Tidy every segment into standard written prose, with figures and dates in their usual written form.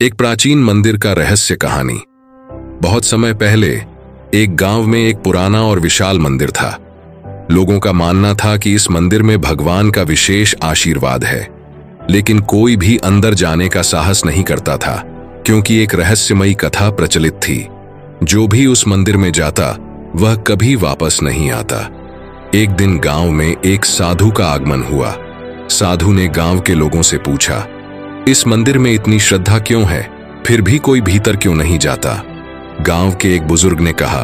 एक प्राचीन मंदिर का रहस्य कहानी। बहुत समय पहले एक गांव में एक पुराना और विशाल मंदिर था। लोगों का मानना था कि इस मंदिर में भगवान का विशेष आशीर्वाद है, लेकिन कोई भी अंदर जाने का साहस नहीं करता था, क्योंकि एक रहस्यमयी कथा प्रचलित थी। जो भी उस मंदिर में जाता वह कभी वापस नहीं आता। एक दिन गांव में एक साधु का आगमन हुआ। साधु ने गांव के लोगों से पूछा, इस मंदिर में इतनी श्रद्धा क्यों है, फिर भी कोई भीतर क्यों नहीं जाता? गांव के एक बुजुर्ग ने कहा,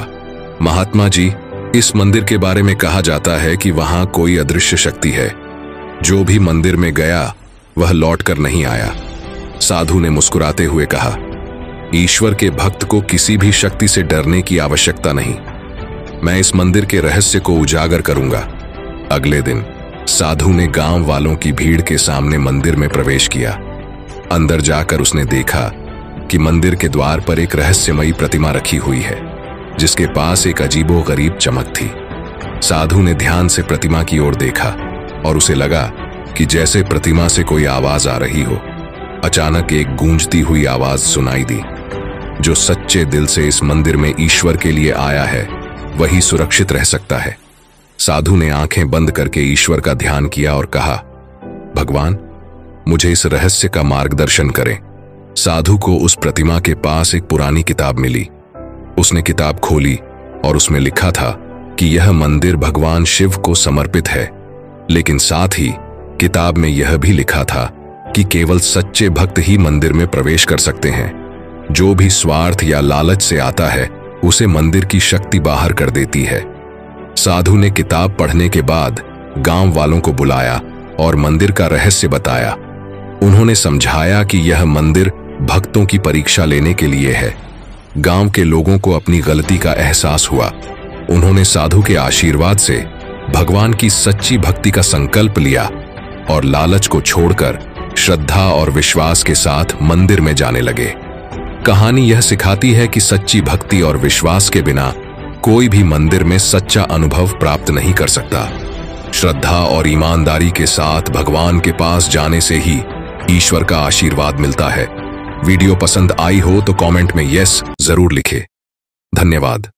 महात्मा जी, इस मंदिर के बारे में कहा जाता है कि वहां कोई अदृश्य शक्ति है। जो भी मंदिर में गया वह लौटकर नहीं आया। साधु ने मुस्कुराते हुए कहा, ईश्वर के भक्त को किसी भी शक्ति से डरने की आवश्यकता नहीं। मैं इस मंदिर के रहस्य को उजागर करूंगा। अगले दिन साधु ने गांव वालों की भीड़ के सामने मंदिर में प्रवेश किया। अंदर जाकर उसने देखा कि मंदिर के द्वार पर एक रहस्यमयी प्रतिमा रखी हुई है, जिसके पास एक अजीबोगरीब चमक थी। साधु ने ध्यान से प्रतिमा की ओर देखा और उसे लगा कि जैसे प्रतिमा से कोई आवाज आ रही हो। अचानक एक गूंजती हुई आवाज सुनाई दी, जो सच्चे दिल से इस मंदिर में ईश्वर के लिए आया है वही सुरक्षित रह सकता है। साधु ने आंखें बंद करके ईश्वर का ध्यान किया और कहा, भगवान, मुझे इस रहस्य का मार्गदर्शन करें। साधु को उस प्रतिमा के पास एक पुरानी किताब मिली। उसने किताब खोली और उसमें लिखा था कि यह मंदिर भगवान शिव को समर्पित है, लेकिन साथ ही किताब में यह भी लिखा था कि केवल सच्चे भक्त ही मंदिर में प्रवेश कर सकते हैं। जो भी स्वार्थ या लालच से आता है उसे मंदिर की शक्ति बाहर कर देती है। साधु ने किताब पढ़ने के बाद गांव वालों को बुलाया और मंदिर का रहस्य बताया। उन्होंने समझाया कि यह मंदिर भक्तों की परीक्षा लेने के लिए है। गांव के लोगों को अपनी गलती का एहसास हुआ। उन्होंने साधु के आशीर्वाद से भगवान की सच्ची भक्ति का संकल्प लिया और लालच को छोड़कर श्रद्धा और विश्वास के साथ मंदिर में जाने लगे। कहानी यह सिखाती है कि सच्ची भक्ति और विश्वास के बिना कोई भी मंदिर में सच्चा अनुभव प्राप्त नहीं कर सकता। श्रद्धा और ईमानदारी के साथ भगवान के पास जाने से ही ईश्वर का आशीर्वाद मिलता है। वीडियो पसंद आई हो तो कमेंट में यस जरूर लिखें। धन्यवाद।